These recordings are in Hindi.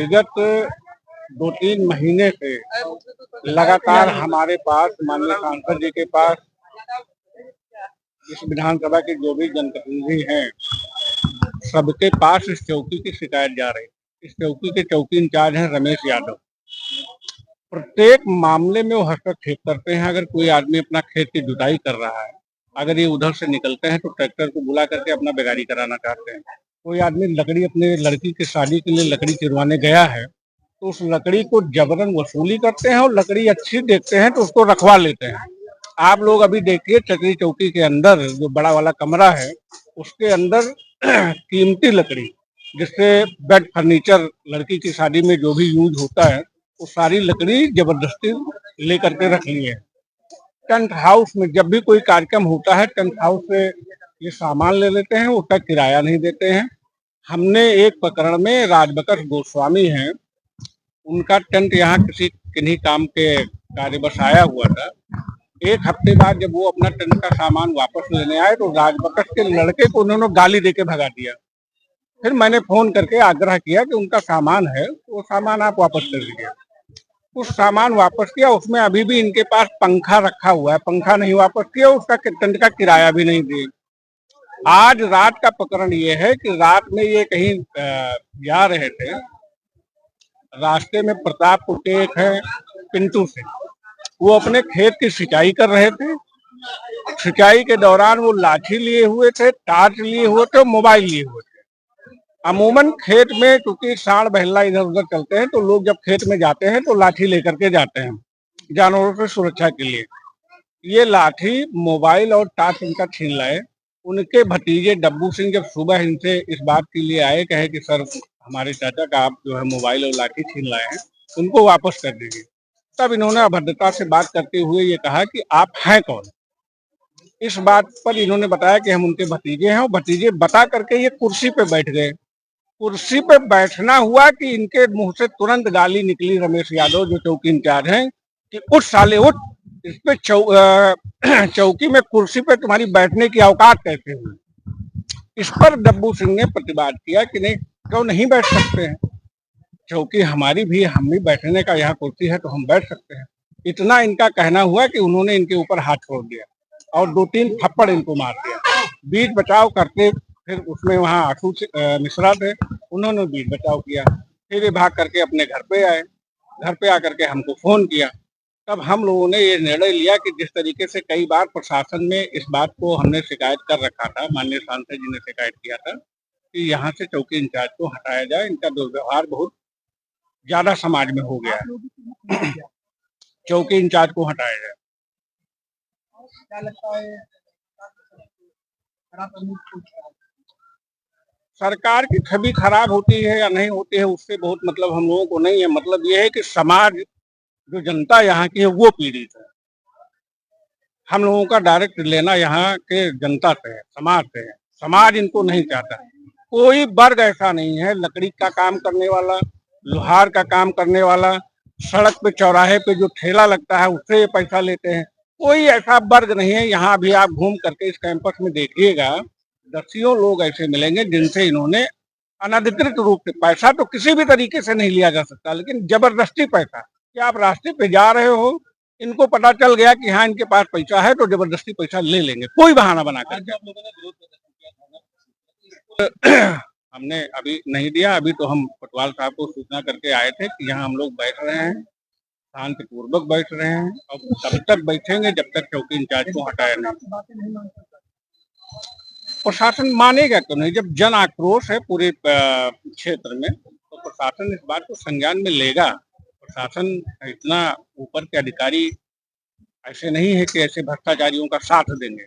विगत 2-3 महीने से लगातार हमारे पास माननीय सांसद जी के पास इस विधानसभा के जो भी जनप्रतिनिधि हैं सबके पास इस चौकी की शिकायत जा रही। इस चौकी के चौकी इंचार्ज हैं रमेश यादव। प्रत्येक मामले में वो हस्तक्षेप करते हैं। अगर कोई आदमी अपना खेत की जुताई कर रहा है, अगर ये उधर से निकलते हैं तो ट्रैक्टर को बुला करके अपना बेगारी कराना चाहते हैं। कोई आदमी लकड़ी अपने लड़की की शादी के लिए लकड़ी चिरवाने गया है तो उस लकड़ी को जबरन वसूली करते हैं और लकड़ी अच्छी देखते हैं तो उसको रखवा लेते हैं। आप लोग अभी देखिए चक्री चौकी के अंदर जो बड़ा वाला कमरा है उसके अंदर कीमती लकड़ी जिससे बेड फर्नीचर लड़की की शादी में जो भी यूज होता है वो सारी लकड़ी जबरदस्ती लेकर के रख ली है। टेंट हाउस में जब भी कोई कार्यक्रम होता है टेंट हाउस से ये सामान ले लेते हैं, उसका किराया नहीं देते हैं। हमने एक प्रकरण में राजबकस गोस्वामी हैं, उनका टेंट यहाँ किन्हीं काम के कार्यवश आया हुआ था। एक हफ्ते बाद जब वो अपना टेंट का सामान वापस लेने आए तो राजबकस के लड़के को उन्होंने गाली देके भगा दिया। फिर मैंने फोन करके आग्रह किया कि उनका सामान है वो सामान आप वापस कर लीजिए। उस सामान वापस किया, उसमें अभी भी इनके पास पंखा रखा हुआ है, पंखा नहीं वापस किया, उसका टेंट का किराया भी नहीं दिए। आज रात का प्रकरण ये है कि रात में ये कहीं जा रहे थे, रास्ते में प्रतापपुर के एक है पिंटू से, वो अपने खेत की सिंचाई कर रहे थे। सिंचाई के दौरान वो लाठी लिए हुए थे, टार्च लिए हुए थे, मोबाइल लिए हुए थे। अमूमन खेत में क्योंकि सांड बहला इधर उधर चलते हैं तो लोग जब खेत में जाते हैं तो लाठी लेकर के जाते हैं जानवरों से सुरक्षा के लिए। ये लाठी मोबाइल और टार्च इनका छीन लाए। उनके भतीजे डब्बू सिंह जब सुबह इनसे इस बात के लिए आए, कहे कि सर हमारे चाचा का आप जो है मोबाइल और लाठी छीन लाए हैं, उनको वापस कर दीजिए। तब इन्होंने अभद्रता से बात करते हुए ये कहा कि आप हैं कौन। इस बात पर इन्होंने बताया कि हम उनके भतीजे हैं और भतीजे बता करके ये कुर्सी पे बैठ गए। कुर्सी पे बैठना हुआ कि इनके मुंह से तुरंत गाली निकली रमेश यादव जो चौकी इंचार्ज हैं कि उठ साले उठ, इस पे चौकी में कुर्सी पे तुम्हारी बैठने की औकात कैसे हुई। इस पर डब्बू सिंह ने प्रतिवाद किया कि नहीं, क्यों नहीं बैठ सकते हैं, चौकी हमारी भी, हम भी बैठने का यहाँ कुर्सी है तो हम बैठ सकते हैं। इतना इनका कहना हुआ कि उन्होंने इनके ऊपर हाथ छोड़ दिया और 2-3 थप्पड़ इनको मार दिया। बीच बचाव करते फिर उसमें वहाँ आशु मिश्रा थे, उन्होंने बीच बचाव किया। फिर ये भाग करके अपने घर पे आए, घर पे आकर के हमको फोन किया। तब हम लोगों ने ये निर्णय लिया कि जिस तरीके से कई बार प्रशासन में इस बात को हमने शिकायत कर रखा था, माननीय सांसद जी ने शिकायत किया था कि यहाँ से चौकी इंचार्ज को हटाया जाए, इनका दुर्व्यवहार बहुत ज्यादा समाज में हो गया है, चौकी इंचार्ज को हटाया जाए। क्या लगता है सरकार की छवि खराब होती है या नहीं होती है उससे बहुत मतलब हम लोगों को नहीं है। मतलब ये है कि समाज, जो जनता यहाँ की है वो पीड़ित है। हम लोगों का डायरेक्ट लेना यहाँ के जनता से है, समाज से है। समाज इनको नहीं चाहता। कोई वर्ग ऐसा नहीं है, लकड़ी का काम करने वाला, लोहार का काम करने वाला, सड़क पे चौराहे पे जो ठेला लगता है उससे ये पैसा लेते हैं, कोई ऐसा वर्ग नहीं है। यहाँ भी आप घूम करके इस कैंपस में देखिएगा, दसियों लोग ऐसे मिलेंगे जिनसे इन्होंने अनधिकृत रूप से, पैसा तो किसी भी तरीके से नहीं लिया जा सकता, लेकिन जबरदस्ती पैसा, कि आप रास्ते पे जा रहे हो, इनको पता चल गया कि हाँ इनके पास पैसा है तो जबरदस्ती पैसा ले लेंगे, कोई बहाना बना कर। हमने अभी नहीं दिया, अभी तो हम पटवाल साहब को सूचना करके आए थे कि यहाँ हम लोग बैठ रहे हैं, शांतिपूर्वक बैठ रहे हैं और तब तक बैठेंगे जब तक चौकी इंचार्ज को हटाया नहीं। प्रशासन मानेगा तो नहीं, जब जन आक्रोश है पूरे क्षेत्र में तो प्रशासन इस बात को संज्ञान में लेगा। प्रशासन इतना ऊपर के अधिकारी ऐसे नहीं है कि ऐसे भ्रष्टाचारियों का साथ देंगे।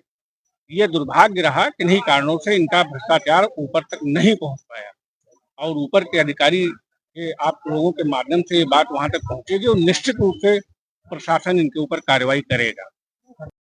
ये दुर्भाग्य रहा, किन्हीं कारणों से इनका भ्रष्टाचार ऊपर तक नहीं पहुंच पाया और ऊपर के अधिकारी के आप लोगों के माध्यम से ये बात वहां तक पहुंचेगी और निश्चित रूप से प्रशासन इनके ऊपर कार्रवाई करेगा।